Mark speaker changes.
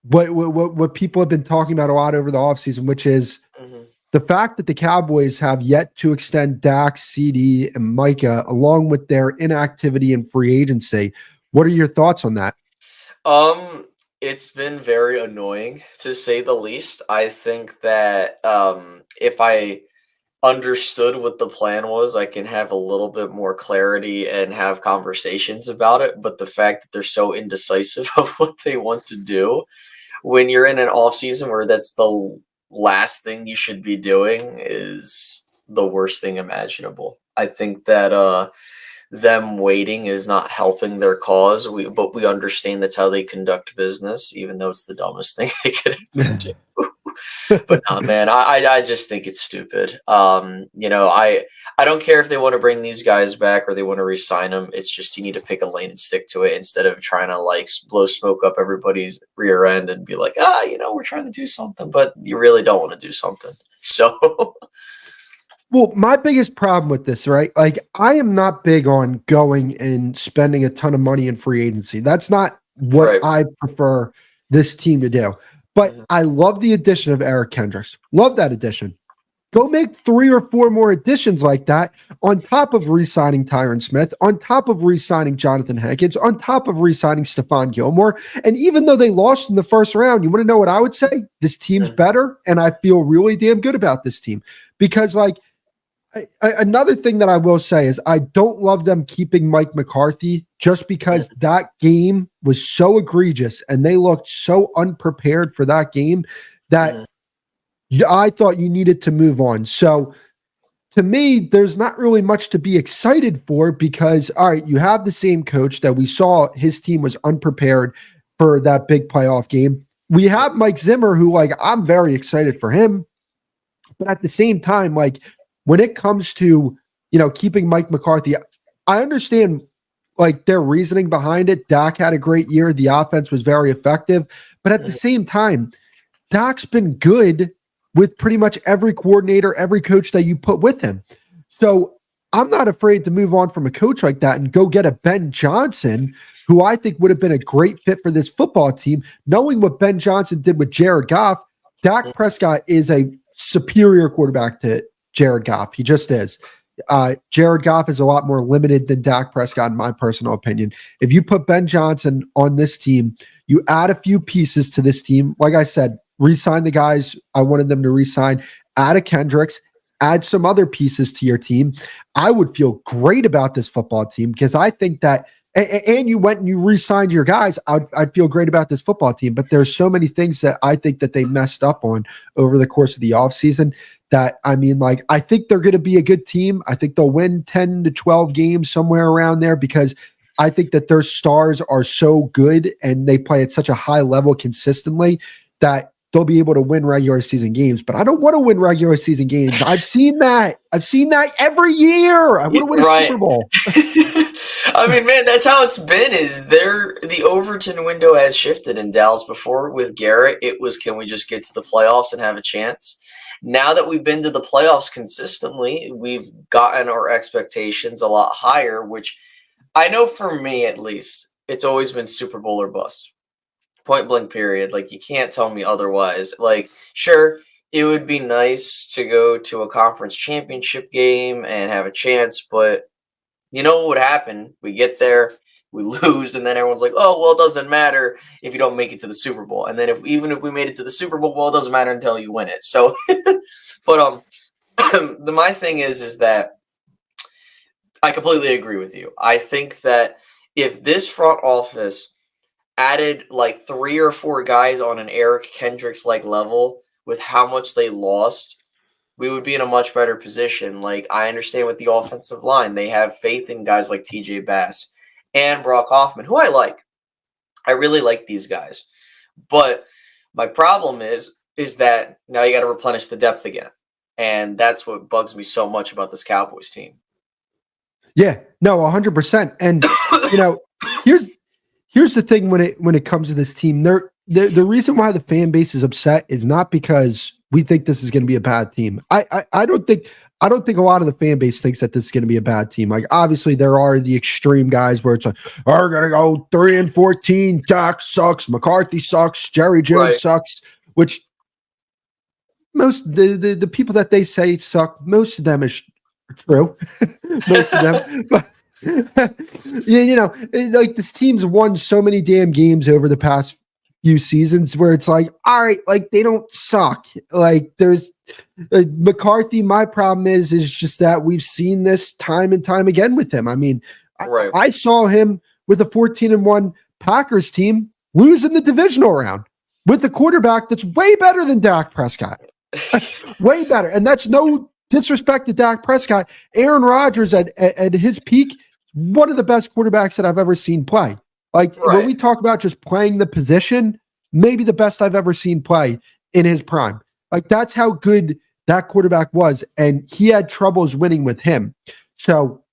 Speaker 1: what people have been talking about a lot over the offseason, which is the fact that the Cowboys have yet to extend Dak, CD, and Micah, along with their inactivity in free agency. What are your thoughts on that?
Speaker 2: It's been very annoying to say the least. I think that if I understood what the plan was, I can have a little bit more clarity and have conversations about it. But the fact that they're so indecisive of what they want to do when you're in an off season where that's the last thing you should be doing is the worst thing imaginable. I think that them waiting is not helping their cause. But we understand that's how they conduct business, even though it's the dumbest thing they could ever do. But no, man, I just think it's stupid. I don't care if they want to bring these guys back or they want to re-sign them. It's just you need to pick a lane and stick to it instead of trying to like blow smoke up everybody's rear end and be like, we're trying to do something, but you really don't want to do something. So,
Speaker 1: well, my biggest problem with this, right? Like, I am not big on going and spending a ton of money in free agency. That's not what
Speaker 2: right.
Speaker 1: I prefer this team to do. But I love the addition of Eric Kendricks. Love that addition. Go make 3 or 4 more additions like that on top of re-signing Tyron Smith, on top of re-signing Jonathan Hankins, on top of re-signing Stephon Gilmore. And even though they lost in the first round, you want to know what I would say? This team's better, and I feel really damn good about this team. Because, like, another thing that I will say is I don't love them keeping Mike McCarthy just because that game was so egregious and they looked so unprepared for that game that I thought you needed to move on. So to me, there's not really much to be excited for because, all right, you have the same coach that we saw his team was unprepared for that big playoff game. We have Mike Zimmer, who, like, I'm very excited for him. But at the same time, like, when it comes to, keeping Mike McCarthy, I understand like their reasoning behind it. Dak had a great year. The offense was very effective. But at the same time, Dak's been good with pretty much every coordinator, every coach that you put with him. So I'm not afraid to move on from a coach like that and go get a Ben Johnson, who I think would have been a great fit for this football team. Knowing what Ben Johnson did with Jared Goff, Dak Prescott is a superior quarterback to Jared Goff. He just is. Jared Goff is a lot more limited than Dak Prescott, in my personal opinion. If you put Ben Johnson on this team, you add a few pieces to this team. Like I said, re-sign the guys I wanted them to re-sign, add a Kendricks, add some other pieces to your team. I would feel great about this football team because I think that, and you went and you re-signed your guys, I'd feel great about this football team. But there's so many things that I think that they messed up on over the course of the offseason that, I mean, like, I think they're going to be a good team. I think they'll win 10 to 12 games, somewhere around there, because I think that their stars are so good and they play at such a high level consistently that they'll be able to win regular season games. But I don't want to win regular season games. I've seen that every year. I want to win a Super Bowl.
Speaker 2: I mean, man, that's how it's been. The Overton window has shifted in Dallas. Before with Garrett, it was, can we just get to the playoffs and have a chance? Now that we've been to the playoffs consistently, we've gotten our expectations a lot higher, which I know for me, at least, it's always been Super Bowl or bust. Point blank period. Like, you can't tell me otherwise. Like, sure, it would be nice to go to a conference championship game and have a chance, but you know what would happen? We get there, we lose, and then everyone's like, oh, well, it doesn't matter if you don't make it to the Super Bowl. And then even if we made it to the Super Bowl, well, it doesn't matter until you win it. So, but my thing is that I completely agree with you. I think that if this front office added like 3 or 4 guys on an Eric Kendricks like level with how much they lost, we would be in a much better position. Like, I understand with the offensive line, they have faith in guys like TJ Bass and Brock Hoffman, who I like. I really like these guys. But my problem is that now you got to replenish the depth again. And that's what bugs me so much about this Cowboys team.
Speaker 1: Yeah, no, 100%. And, here's the thing when it comes to this team. the reason why the fan base is upset is not because we think this is going to be a bad team. I don't think a lot of the fan base thinks that this is going to be a bad team. Like obviously there are the extreme guys where it's like, oh, we're gonna go 3-14. Dak sucks. McCarthy sucks. Jerry Jones sucks. Which most the people that they say suck, most of them is true. Most of them, but. Yeah, like this team's won so many damn games over the past few seasons where it's like, all right, like they don't suck. Like there's McCarthy. My problem is just that we've seen this time and time again with him. I mean, I saw him with a 14-1 Packers team lose in the divisional round with a quarterback that's way better than Dak Prescott. Way better. And that's no disrespect to Dak Prescott. Aaron Rodgers at his peak, one of the best quarterbacks that I've ever seen play. Like when we talk about just playing the position, maybe the best I've ever seen play in his prime. Like that's how good that quarterback was. And he had troubles winning with him. So